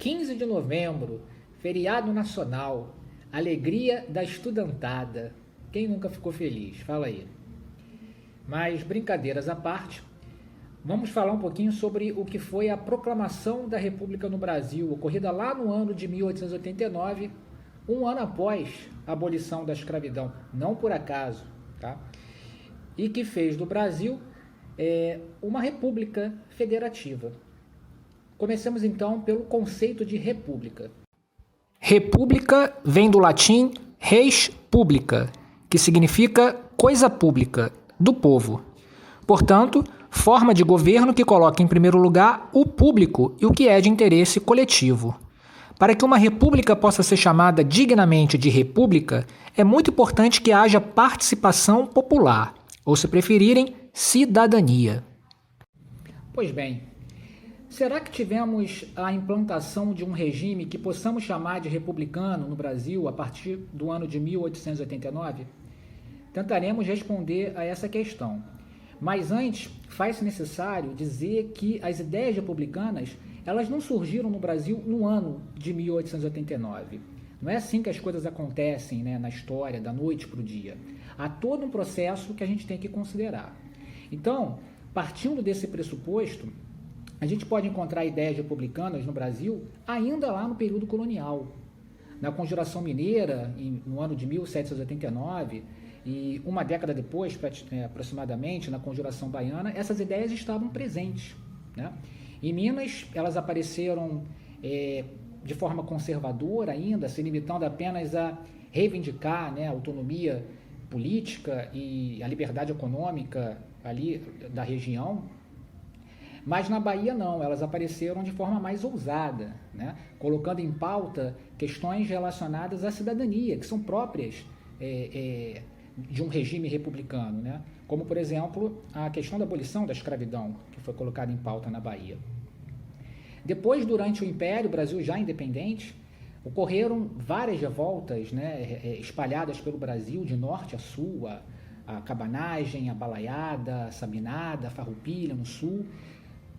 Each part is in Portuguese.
15 de novembro, feriado nacional, alegria da estudantada. Quem nunca ficou feliz? Fala aí. Mas brincadeiras à parte, vamos falar um pouquinho sobre o que foi a proclamação da República no Brasil, ocorrida lá no ano de 1889, um ano após a abolição da escravidão, não por acaso, tá? E que fez do Brasil uma república federativa. Comecemos então pelo conceito de república. República vem do latim res publica, que significa coisa pública, do povo. Portanto, forma de governo que coloca em primeiro lugar o público e o que é de interesse coletivo. Para que uma república possa ser chamada dignamente de república, é muito importante que haja participação popular, ou, se preferirem, cidadania. Pois bem, será que tivemos a implantação de um regime que possamos chamar de republicano no Brasil a partir do ano de 1889? Tentaremos responder a essa questão. Mas antes, faz-se necessário dizer que as ideias republicanas, elas não surgiram no Brasil no ano de 1889. Não é assim que as coisas acontecem, né, na história, da noite para o dia. Há todo um processo que a gente tem que considerar. Então, partindo desse pressuposto, a gente pode encontrar ideias republicanas no Brasil ainda lá no período colonial. Na Conjuração Mineira, no ano de 1789, e uma década depois, aproximadamente, na Conjuração Baiana, essas ideias estavam presentes, né? Em Minas, elas apareceram de forma conservadora ainda, se limitando apenas a reivindicar, né, a autonomia política e a liberdade econômica ali da região. Mas na Bahia não, elas apareceram de forma mais ousada, né? Colocando em pauta questões relacionadas à cidadania, que são próprias de um regime republicano, né? Como, por exemplo, a questão da abolição da escravidão, que foi colocada em pauta na Bahia. Depois, durante o Império, o Brasil já independente, ocorreram várias revoltas, né, espalhadas pelo Brasil, de norte a sul, a cabanagem, a balaiada, a sabinada, a farroupilha no sul,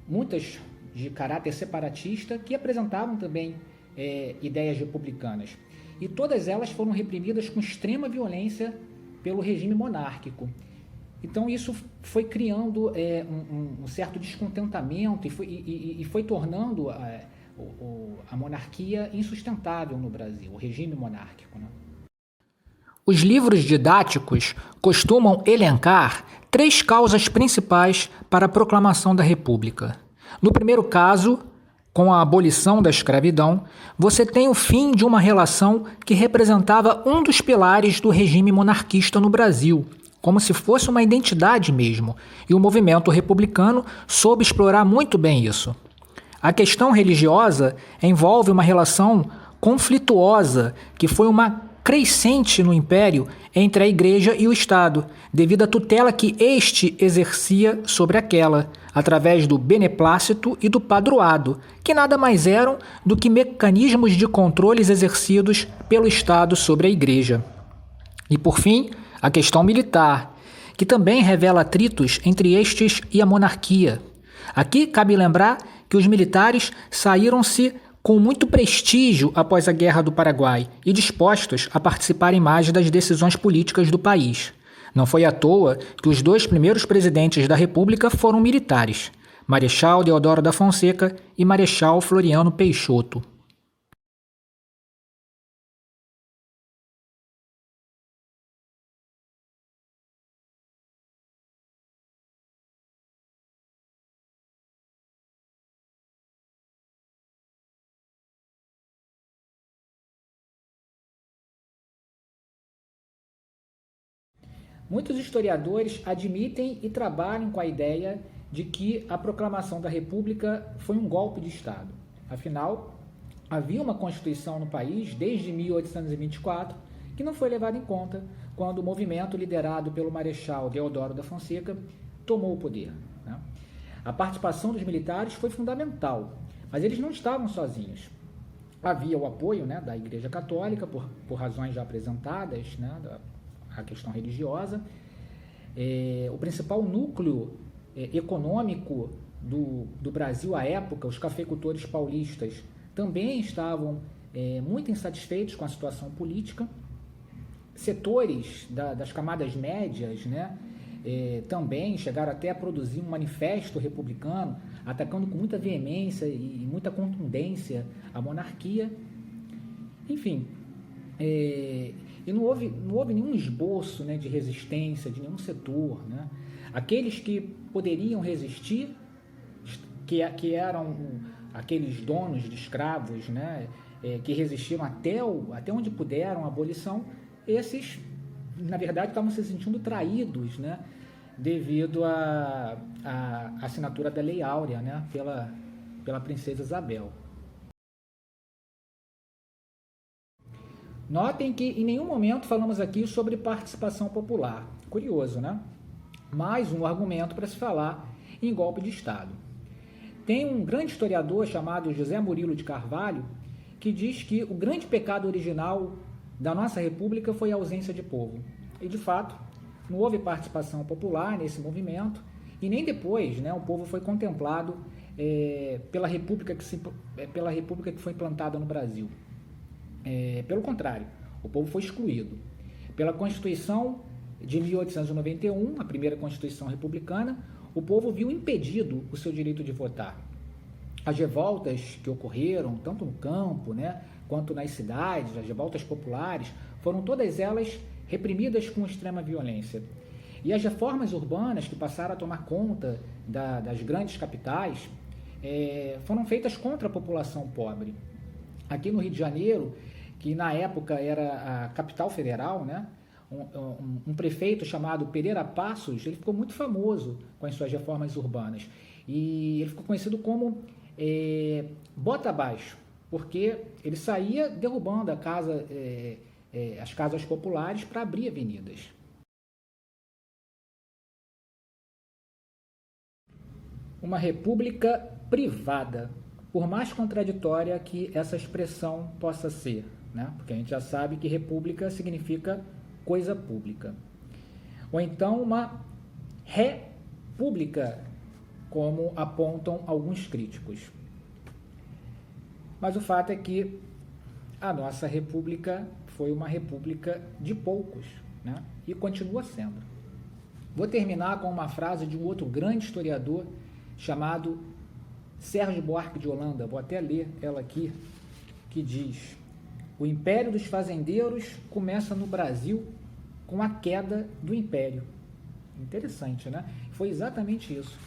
muitas de caráter separatista, que apresentavam também ideias republicanas. E todas elas foram reprimidas com extrema violência pelo regime monárquico. Então isso foi criando um certo descontentamento e foi tornando a monarquia insustentável no Brasil, o regime monárquico, né? Os livros didáticos costumam elencar 3 causas principais para a proclamação da República. No primeiro caso, com a abolição da escravidão, você tem o fim de uma relação que representava um dos pilares do regime monarquista no Brasil, como se fosse uma identidade mesmo, e o movimento republicano soube explorar muito bem isso. A questão religiosa envolve uma relação conflituosa que foi uma crescente no Império entre a Igreja e o Estado, devido à tutela que este exercia sobre aquela, através do beneplácito e do padroado, que nada mais eram do que mecanismos de controles exercidos pelo Estado sobre a Igreja. E, por fim, a questão militar, que também revela atritos entre estes e a monarquia. Aqui cabe lembrar que os militares saíram-se com muito prestígio após a Guerra do Paraguai e dispostos a participarem mais das decisões políticas do país. Não foi à toa que os 2 primeiros presidentes da República foram militares, Marechal Deodoro da Fonseca e Marechal Floriano Peixoto. Muitos historiadores admitem e trabalham com a ideia de que a proclamação da República foi um golpe de Estado. Afinal, havia uma Constituição no país desde 1824 que não foi levada em conta quando o movimento liderado pelo Marechal Deodoro da Fonseca tomou o poder, né? A participação dos militares foi fundamental, mas eles não estavam sozinhos. Havia o apoio, né, da Igreja Católica, por razões já apresentadas, né, a questão religiosa. O principal núcleo econômico do Brasil à época, os cafeicultores paulistas, também estavam muito insatisfeitos com a situação política. Setores das camadas médias, né, também chegaram até a produzir um manifesto republicano, atacando com muita veemência e muita contundência a monarquia. Enfim, e não houve nenhum esboço, né, de resistência de nenhum setor, né? Aqueles que poderiam resistir, que eram aqueles donos de escravos, né, que resistiram até onde puderam à abolição, esses, na verdade, estavam se sentindo traídos, né, devido à assinatura da Lei Áurea, né, pela princesa Isabel. Notem que em nenhum momento falamos aqui sobre participação popular. Curioso, né? Mais um argumento para se falar em golpe de Estado. Tem um grande historiador chamado José Murilo de Carvalho que diz que o grande pecado original da nossa república foi a ausência de povo. E, de fato, não houve participação popular nesse movimento e nem depois, né, o povo foi contemplado pela república que foi implantada no Brasil. Pelo contrário, o povo foi excluído. Pela Constituição de 1891, a primeira Constituição republicana, o povo viu impedido o seu direito de votar. As revoltas que ocorreram, tanto no campo, né, quanto nas cidades, as revoltas populares, foram todas elas reprimidas com extrema violência. E as reformas urbanas que passaram a tomar conta das grandes capitais foram feitas contra a população pobre. Aqui no Rio de Janeiro, que na época era a capital federal, né, um prefeito chamado Pereira Passos, ele ficou muito famoso com as suas reformas urbanas. E ele ficou conhecido como Bota Abaixo, porque ele saía derrubando as casas populares para abrir avenidas. Uma república privada, por mais contraditória que essa expressão possa ser, né? Porque a gente já sabe que república significa coisa pública. Ou então uma república, como apontam alguns críticos. Mas o fato é que a nossa república foi uma república de poucos, né? E continua sendo. Vou terminar com uma frase de um outro grande historiador chamado Sérgio Buarque de Holanda, vou até ler ela aqui, que diz: o império dos fazendeiros começa no Brasil com a queda do império. Interessante, né? Foi exatamente isso.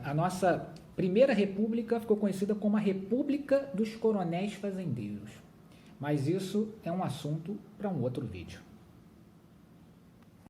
A nossa primeira república ficou conhecida como a República dos Coronéis Fazendeiros. Mas isso é um assunto para um outro vídeo.